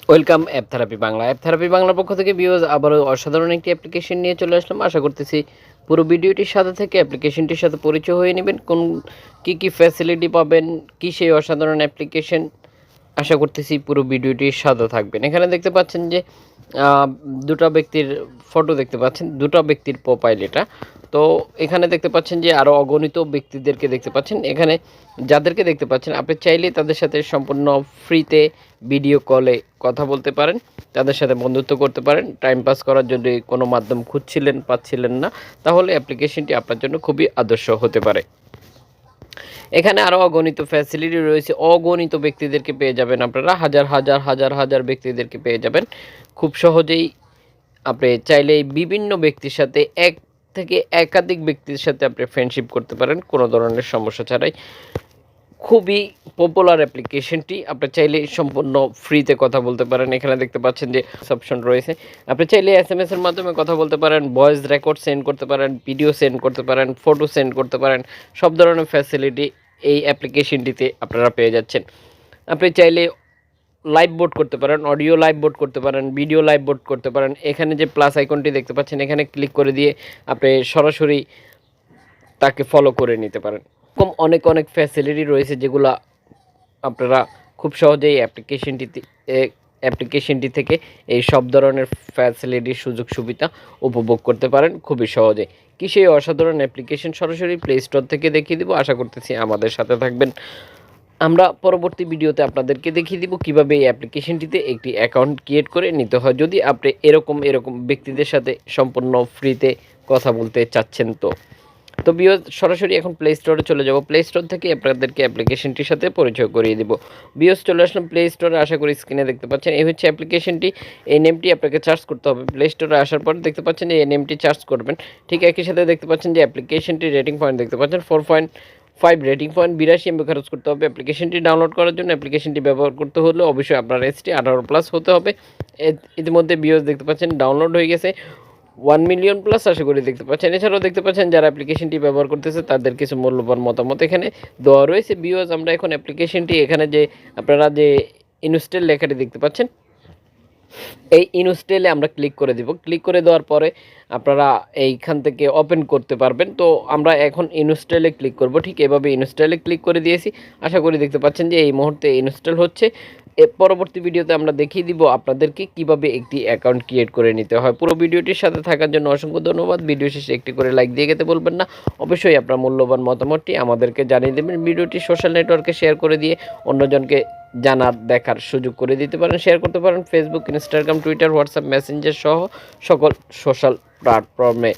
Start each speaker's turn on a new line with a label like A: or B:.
A: Welcome app therapy Bangla. App therapy বাংলার পক্ষ থেকে ভিউয়ার্স আবারও অসাধারণ একটি অ্যাপ্লিকেশন নিয়ে চলে আসলাম। আশা করতেছি পুরো ভিডিওটির সাথে থেকে অ্যাপ্লিকেশনটির সাথে পরিচয় হয়ে নেবেন। কী ফ্যাসিলিটি পাবেন, কী সেই অসাধারণ অ্যাপ্লিকেশন, আশা করতেছি পুরো ভিডিওটির সাথে থাকবেন। এখানে দেখতে পাচ্ছেন যে দুটো ব্যক্তির ফটো দেখতে পাচ্ছেন, দুটো ব্যক্তির প্রোফাইল এটা। তো এখানে দেখতে পাচ্ছেন যে আরও অগণিত ব্যক্তিদেরকে দেখতে পাচ্ছেন। এখানে যাদেরকে দেখতে পাচ্ছেন আপনি চাইলেই তাদের সাথে সম্পূর্ণ ফ্রিতে ভিডিও কলে কথা বলতে পারেন, তাদের সাথে বন্ধুত্ব করতে পারেন। টাইম পাস করার জন্য কোনো মাধ্যম খুঁজছিলেন, পাচ্ছিলেন না, তাহলে অ্যাপ্লিকেশনটি আপনার জন্য খুবই আদর্শ হতে পারে। এখানে আরও অগণিত ফ্যাসিলিটি রয়েছে, অগণিত ব্যক্তিদেরকে পেয়ে যাবেন আপনারা, হাজার হাজার হাজার হাজার ব্যক্তিদেরকে পেয়ে যাবেন খুব সহজেই। আপনি চাইলেই বিভিন্ন ব্যক্তির সাথে এক থেকে একাধিক ব্যক্তির সাথে আপনি ফ্রেন্ডশিপ করতে পারেন কোনো ধরনের সমস্যা ছাড়াই। খুবই পপুলার অ্যাপ্লিকেশনটি, আপনি চাইলে সম্পূর্ণ ফ্রিতে কথা বলতে পারেন। এখানে দেখতে পাচ্ছেন যে অপশন রয়েছে, আপনি চাইলে SMS এর মাধ্যমে কথা বলতে পারেন, ভয়েস রেকর্ড সেন্ড করতে পারেন, ভিডিও সেন্ড করতে পারেন, ফটো সেন্ড করতে পারেন। সব ধরনের ফ্যাসিলিটি এই অ্যাপ্লিকেশনটিতে আপনারা পেয়ে যাচ্ছেন। আপনি চাইলে লাইভ বোট করতে পারেন, অডিও লাইভ বোট করতে পারেন, ভিডিও লাইভ বোট করতে পারেন। এখানে যে প্লাস আইকনটি দেখতে পাচ্ছেন, এখানে ক্লিক করে দিয়ে আপনি সরাসরি তাকে ফলো করে নিতে পারেন। এরকম অনেক অনেক ফ্যাসিলিটি রয়েছে যেগুলো আপনারা খুব সহজেই অ্যাপ্লিকেশনটি থেকে এই সব ধরনের ফ্যাসিলিটির সুযোগ সুবিধা উপভোগ করতে পারেন খুবই সহজে। কি সেই অসাধারণ অ্যাপ্লিকেশন সরাসরি প্লে স্টোর থেকে দেখিয়ে দিব, আশা করতেছি আমাদের সাথে থাকবেন। আমরা পরবর্তী ভিডিওতে আপনাদেরকে দেখিয়ে দিব কীভাবে এই অ্যাপ্লিকেশনটিতে একটি অ্যাকাউন্ট ক্রিয়েট করে নিতে হয়, যদি আপনি এরকম ব্যক্তিদের সাথে সম্পূর্ণ ফ্রিতে কথা বলতে চাচ্ছেন। তো সরাসরি এখন প্লে স্টোরে চলে যাব। প্লে স্টোর থেকে আপনাদেরকে অ্যাপ্লিকেশনটির সাথে পরিচয় করিয়ে দিব। চলে আসলাম প্লে স্টোরে, আশা করি স্ক্রিনে দেখতে পাচ্ছেন এই হচ্ছে অ্যাপ্লিকেশনটি। এই নেমটি আপনাকে সার্চ করতে হবে। প্লে স্টোরে আসার পর দেখতে পাচ্ছেন যে এই নেমটি সার্চ করবেন। ঠিক একই সাথে দেখতে পাচ্ছেন যে অ্যাপ্লিকেশনটির রেটিং পয়েন্ট দেখতে পাচ্ছেন 4.5 রেটিং পয়েন্ট, 82 MB খরচ করতে হবে অ্যাপ্লিকেশনটি ডাউনলোড করার জন্য। অ্যাপ্লিকেশনটি ব্যবহার করতে হলে অবশ্যই আপনার ST 18+ হতে হবে। ইতিমধ্যে দেখতে পাচ্ছেন ডাউনলোড হয়ে গেছে 1 মিলিয়ন প্লাস, আশা করি দেখতে পাচ্ছেন। এছাড়াও দেখতে পাচ্ছেন যারা অ্যাপ্লিকেশনটি ব্যবহার করতেছে তাদের কিছু মূল্যবান মতামত এখানে দেওয়া রয়েছে। আমরা এখন অ্যাপ্লিকেশনটি এখানে যে আপনারা যে ইনস্টল লেখাটি দেখতে পাচ্ছেন, এই ইনস্টলে আমরা ক্লিক করে দিব। ক্লিক করে দেওয়ার পরে আপনারা এইখান থেকে ওপেন করতে পারবেন। তো আমরা এখন ইনস্টলে ক্লিক করব। ঠিক এভাবে ইনস্টলে ক্লিক করে দিয়েছি, আশা করি দেখতে পাচ্ছেন যে এই মুহূর্তে ইনস্টল হচ্ছে। পরবর্তী ভিডিওতে আমরা দেখিয়ে দিব আপনাদেরকে কিভাবে একটি অ্যাকাউন্ট ক্রিয়েট করে নিতে হয়। পুরো ভিডিওটির সাথে থাকার জন্য অসংখ্য ধন্যবাদ। ভিডিও শেষে একটি করে লাইক দিয়ে যেতে বলবেন না। অবশ্যই আপনার মূল্যবান মতামতটি আমাদেরকে জানিয়ে দেবেন। ভিডিওটি সোশ্যাল নেটওয়ার্কে শেয়ার করে দিয়ে অন্যজনকে জানার দেখার সুযোগ করে দিতে পারেন। শেয়ার করতে পারেন Facebook, Instagram, Twitter, WhatsApp, Messenger সহ সকল সোশ্যাল প্ল্যাটফর্মে।